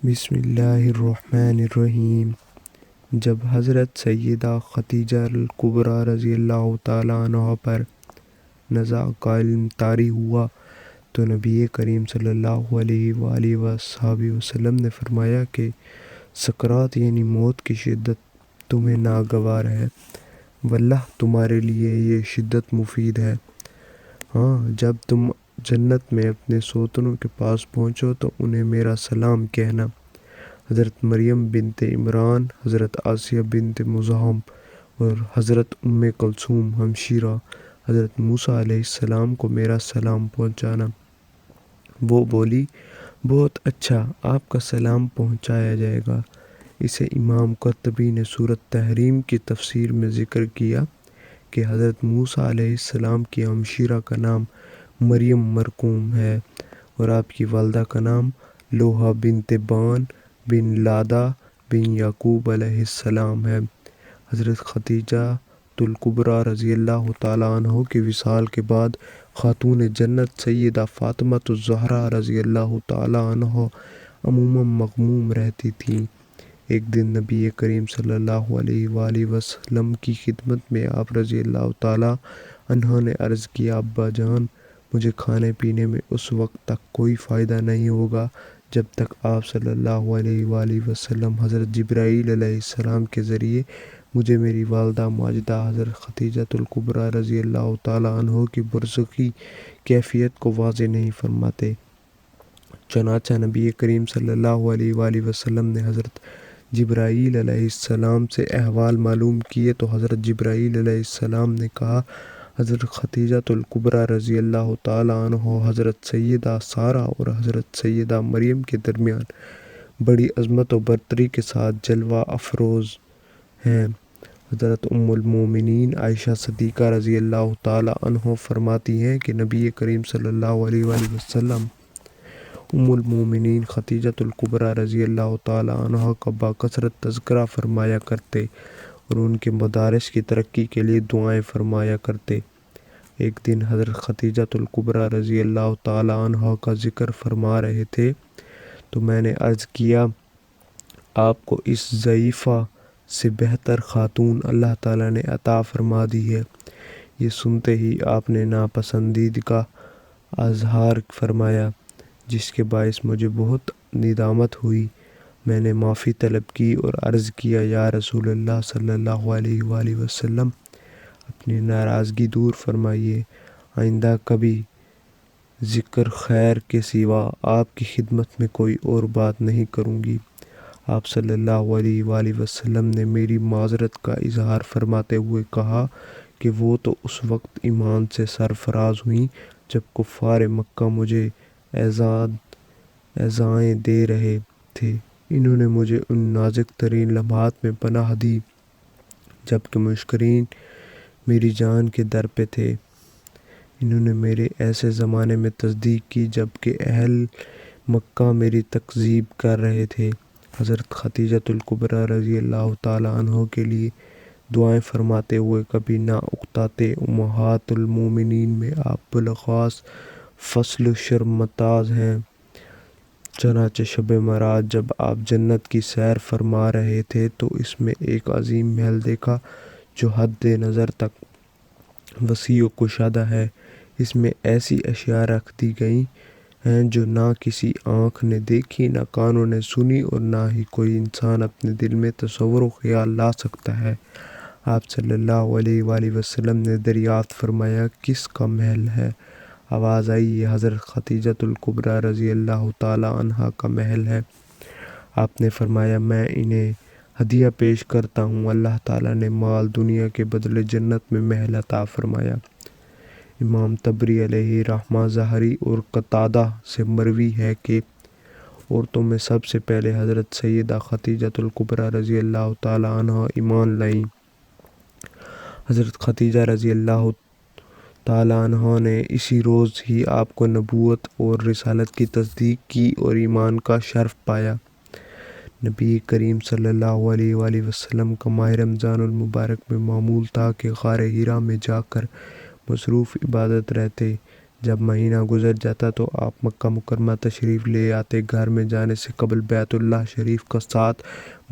بسم اللہ الرحمن الرحیم۔ جب حضرت سیدہ خدیجہ الکبریٰ رضی اللہ تعالیٰ عنہ پر نزع کا علم طاری ہوا تو نبی کریم صلی اللہ علیہ وآلہ وصحبہ وسلم نے فرمایا کہ سکرات یعنی موت کی شدت تمہیں ناگوار ہے، واللہ تمہارے لیے یہ شدت مفید ہے۔ ہاں، جب تم جنت میں اپنے سوتنوں کے پاس پہنچو تو انہیں میرا سلام کہنا۔ حضرت مریم بنت عمران، حضرت آسیہ بنت مزاحم اور حضرت ام کلثوم ہمشیرہ حضرت موسیٰ علیہ السلام کو میرا سلام پہنچانا۔ وہ بولی، بہت اچھا، آپ کا سلام پہنچایا جائے گا۔ اسے امام قرطبی نے سورۃ تحریم کی تفسیر میں ذکر کیا کہ حضرت موسیٰ علیہ السلام کی ہمشیرہ کا نام مریم مرقوم ہے اور آپ کی والدہ کا نام لوحہ بنت بان بن لادہ بن یعقوب علیہ السلام ہے۔ حضرت خدیجہ الکبریٰ رضی اللہ تعالیٰ عنہ کے وصال کے بعد خاتون جنت سیدہ فاطمہ الزہرا رضی اللہ تعالیٰ عنہ عموماً مغموم رہتی تھیں۔ ایک دن نبی کریم صلی اللہ علیہ وآلہ وسلم کی خدمت میں آپ رضی اللہ تعالیٰ عنہ نے عرض کیا، ابا جان، مجھے کھانے پینے میں اس وقت تک کوئی فائدہ نہیں ہوگا جب تک آپ صلی اللہ علیہ وآلہ وسلم حضرت جبرائیل علیہ السلام کے ذریعے مجھے میری والدہ ماجدہ حضرت خدیجہ الکبریٰ رضی اللہ تعالیٰ عنہ کی برزخی کیفیت کو واضح نہیں فرماتے۔ چنانچہ نبی کریم صلی اللہ علیہ وآلہ وسلم نے حضرت جبرائیل علیہ السلام سے احوال معلوم کیے تو حضرت جبرائیل علیہ السلام نے کہا، حضرت خدیجہ الکبریٰ رضی اللہ تعالیٰ عنہ حضرت سیدہ سارہ اور حضرت سیدہ مریم کے درمیان بڑی عظمت و برتری کے ساتھ جلوہ افروز ہیں۔ حضرت ام المومنین عائشہ صدیقہ رضی اللہ تعالیٰ عنہ فرماتی ہیں کہ نبی کریم صلی اللہ علیہ وآلہ وسلم ام المومنین خدیجہ الکبریٰ رضی اللہ تعالیٰ عنہ کا باکثرت تذکرہ فرمایا کرتے اور ان کے مدارس کی ترقی کے لیے دعائیں فرمایا کرتے۔ ایک دن حضرت خدیجہ الکبریٰ رضی اللہ تعالیٰ عنہ کا ذکر فرما رہے تھے تو میں نے عرض کیا، آپ کو اس ضعیفہ سے بہتر خاتون اللہ تعالیٰ نے عطا فرما دی ہے۔ یہ سنتے ہی آپ نے ناپسندیدگی کا اظہار فرمایا، جس کے باعث مجھے بہت ندامت ہوئی۔ میں نے معافی طلب کی اور عرض کیا، یا رسول اللہ صلی اللہ علیہ وآلہ وسلم، اپنی ناراضگی دور فرمائیے، آئندہ کبھی ذکر خیر کے سوا آپ کی خدمت میں کوئی اور بات نہیں کروں گی۔ آپ صلی اللہ علیہ وآلہ وسلم نے میری معذرت کا اظہار فرماتے ہوئے کہا کہ وہ تو اس وقت ایمان سے سرفراز ہوئیں جب کفار مکہ مجھے ایذائیں دے رہے تھے۔ انہوں نے مجھے ان نازک ترین لمحات میں پناہ دی جبکہ مشرکین میری جان کے در پہ تھے۔ انہوں نے میرے ایسے زمانے میں تصدیق کی جبکہ اہل مکہ میری تکذیب کر رہے تھے۔ حضرت خدیجہ الکبریٰ رضی اللہ تعالیٰ عنہ کے لیے دعائیں فرماتے ہوئے کبھی نہ اکتاتے۔ امہات المومنین میں آپ بالخاص فضل و شرممتاز ہیں۔ چنانچہ شب معراج جب آپ جنت کی سیر فرما رہے تھے تو اس میں ایک عظیم محل دیکھا جو حد نظر تک وسیع و کشادہ ہے۔ اس میں ایسی اشیاء رکھ دی گئی ہیں جو نہ کسی آنکھ نے دیکھی، نہ کانوں نے سنی اور نہ ہی کوئی انسان اپنے دل میں تصور و خیال لا سکتا ہے۔ آپ صلی اللہ علیہ وآلہ وسلم نے دریافت فرمایا، کس کا محل ہے؟ آواز آئی، یہ حضرت خدیجہ الکبریٰ رضی اللہ تعالیٰ عنہ کا محل ہے۔ آپ نے فرمایا، میں انہیں ہدیہ پیش کرتا ہوں۔ اللہ تعالیٰ نے مال دنیا کے بدلے جنت میں محل عطا فرمایا۔ امام طبری علیہ رحمہ ظاہری اور قتادہ سے مروی ہے کہ عورتوں میں سب سے پہلے حضرت سیدہ خدیجہ الکبریٰ رضی اللہ تعالیٰ عنہ ایمان لائیں۔ حضرت خدیجہ رضی اللہ تعالیٰ عنہ نے اسی روز ہی آپ کو نبوت اور رسالت کی تصدیق کی اور ایمان کا شرف پایا۔ نبی کریم صلی اللہ علیہ وآلہ وسلم کا ماہ رمضان المبارک میں معمول تھا کہ غار حرا میں جا کر مصروف عبادت رہتے۔ جب مہینہ گزر جاتا تو آپ مکہ مکرمہ تشریف لے آتے۔ گھر میں جانے سے قبل بیت اللہ شریف کا 7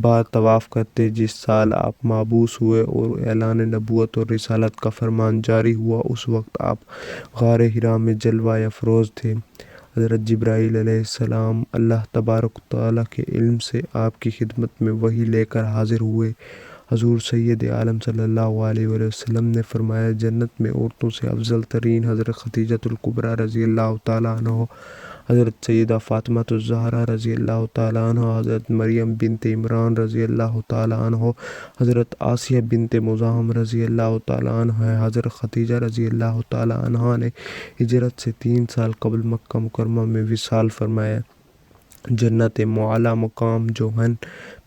بار طواف کرتے۔ جس سال آپ مبعوث ہوئے اور اعلان نبوت اور رسالت کا فرمان جاری ہوا، اس وقت آپ غار حرا میں جلوہ افروز تھے۔ حضرت جبرائیل علیہ السلام اللہ تبارک و تعالیٰ کے علم سے آپ کی خدمت میں وحی لے کر حاضر ہوئے۔ حضور سید عالم صلی اللہ علیہ وآلہ وسلم نے فرمایا، جنت میں عورتوں سے افضل ترین حضرت خدیجۃ الکبریٰ رضی اللہ تعالیٰ عنہ، حضرت سیدہ فاطمہ الزہرا رضی اللہ تعالیٰ عنہ، حضرت مریم بنت عمران رضی اللہ تعالیٰ عنہ، حضرت آسیہ بنت مزاحم رضی اللہ تعالیٰ عنہ ہے۔ حضرت خدیجہ رضی اللہ تعالیٰ عنہ نے ہجرت سے 3 سال قبل مکہ مکرمہ میں وصال فرمایا۔ جنت معلیٰ مقام جوہن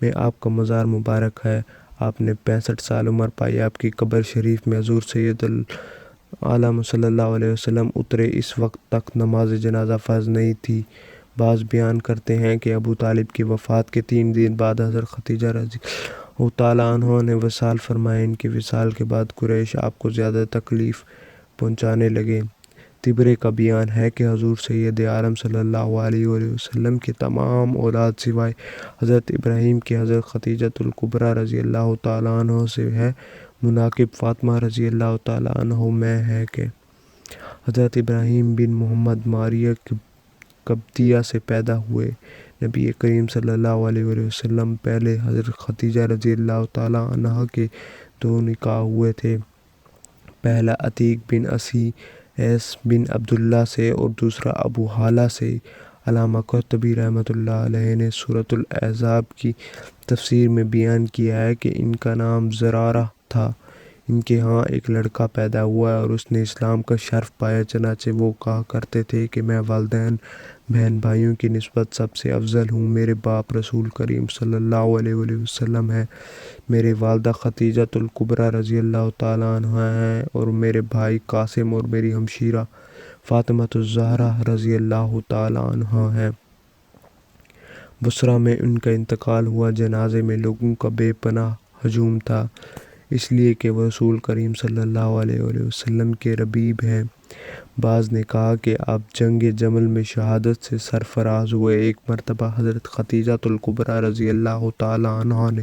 میں آپ کا مزار مبارک ہے۔ آپ نے 65 سال عمر پائی۔ آپ کی قبر شریف میں حضور سید عالم صلی اللہ علیہ وسلم اترے، اس وقت تک نماز جنازہ فرض نہیں تھی۔ بعض بیان کرتے ہیں کہ ابو طالب کی وفات کے 3 دن بعد حضرت خدیجہ رضی اللہ تعالیٰ عنہ نے وصال فرمایا۔ ان کے وصال کے بعد قریش آپ کو زیادہ تکلیف پہنچانے لگے۔ طبری کا بیان ہے کہ حضور سید عالم صلی اللہ علیہ وآلہ وسلم کے تمام اولاد سوائے حضرت ابراہیم کے حضرت خدیجۃ الکبریٰ رضی اللہ تعالیٰ عنہ سے ہے مناقب فاطمہ رضی اللہ تعالیٰ عنہ میں ہے کہ حضرت ابراہیم بن محمد ماریہ قبطیہ سے پیدا ہوئے۔ نبی کریم صلی اللہ علیہ وآلہ وسلم پہلے حضرت خدیجہ رضی اللہ تعالیٰ عنہ کے 2 نکاح ہوئے تھے، پہلا عتیق بن اسی ایس بن عبداللہ سے اور دوسرا ابو حالہ سے۔ علامہ قرطبی رحمۃ اللہ علیہ نے سورۃ الاحزاب کی تفسیر میں بیان کیا ہے کہ ان کا نام زرارہ تھا۔ ان کے ہاں ایک لڑکا پیدا ہوا اور اس نے اسلام کا شرف پایا، چنانچہ وہ کہا کرتے تھے کہ میں والدین بہن بھائیوں کی نسبت سب سے افضل ہوں۔ میرے باپ رسول کریم صلی اللہ علیہ وآلہ وسلم ہیں، میرے والدہ خدیجۃ الکبریٰ رضی اللہ تعالیٰ عنہ ہیں، اور میرے بھائی قاسم اور میری ہمشیرہ فاطمہ الزہرا رضی اللہ تعالیٰ عنہ ہیں۔ بصرہ میں ان کا انتقال ہوا۔ جنازے میں لوگوں کا بے پناہ ہجوم تھا، اس لیے کہ وہ رسول کریم صلی اللہ علیہ وآلہ وسلم کے ربیب ہیں۔ بعض نے کہا کہ آپ جنگ جمل میں شہادت سے سرفراز ہوئے۔ ایک مرتبہ حضرت خدیجۃ الکبریٰ رضی اللہ تعالیٰ عنہ نے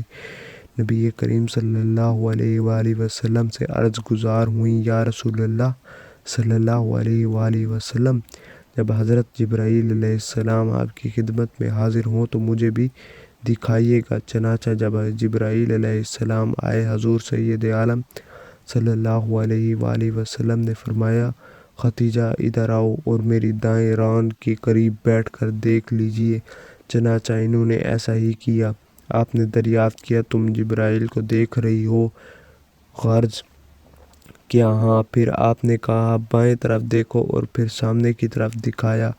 نبی کریم صلی اللہ علیہ وآلہ وسلم سے عرض گزار ہوئیں، یا رسول اللہ صلی اللہ علیہ وآلہ وسلم، جب حضرت جبرائیل علیہ السلام آپ کی خدمت میں حاضر ہوں تو مجھے بھی دکھائیے گا۔ چنانچہ جب جبرائیل علیہ السلام آئے، حضور سید عالم صلی اللہ علیہ وآلہ وسلم نے فرمایا، خدیجہ ادھر آؤ اور میری دائیں ران کے قریب بیٹھ کر دیکھ لیجیے۔ چنانچہ انہوں نے ایسا ہی کیا۔ آپ نے دریافت کیا، تم جبرائیل کو دیکھ رہی ہو؟ غرض کیا ہاں؟ پھر آپ نے کہا بائیں طرف دیکھو، اور پھر سامنے کی طرف دکھایا۔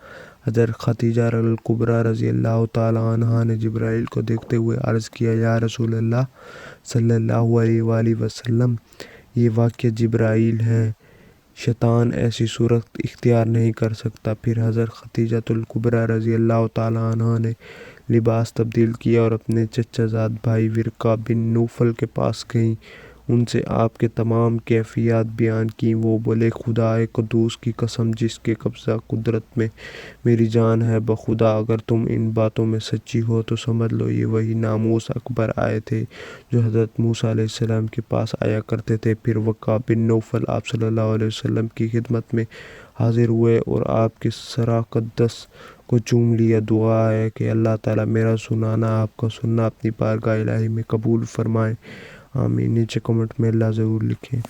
حضرت خدیجہ الکبریٰ رضی اللہ تعالیٰ عنہ نے جبرائیل کو دیکھتے ہوئے عرض کیا، یا رسول اللہ صلی اللہ علیہ وآلہ وسلم، یہ واقعہ جبرائیل ہیں، شیطان ایسی صورت اختیار نہیں کر سکتا۔ پھر حضرت خدیجہ الکبریٰ رضی اللہ تعالیٰ عنہ نے لباس تبدیل کیا اور اپنے چچا زاد بھائی ورقہ بن نوفل کے پاس گئیں۔ ان سے آپ کے تمام کیفیات بیان کیں۔ وہ بولے، خدائے قدوس کی قسم جس کے قبضہ قدرت میں میری جان ہے، بخدا اگر تم ان باتوں میں سچی ہو تو سمجھ لو یہ وہی ناموس اکبر آئے تھے جو حضرت موسیٰ علیہ السلام کے پاس آیا کرتے تھے۔ پھر ورقہ بن نوفل آپ صلی اللہ علیہ وسلم کی خدمت میں حاضر ہوئے اور آپ کے سر اقدس کو چوم لیا۔ دعا ہے کہ اللہ تعالیٰ میرا سنانا، آپ کا سننا اپنی بارگاہ الہی میں قبول فرمائے، آمین۔ نیچے کمنٹ میں اللہ ضرور لکھیں۔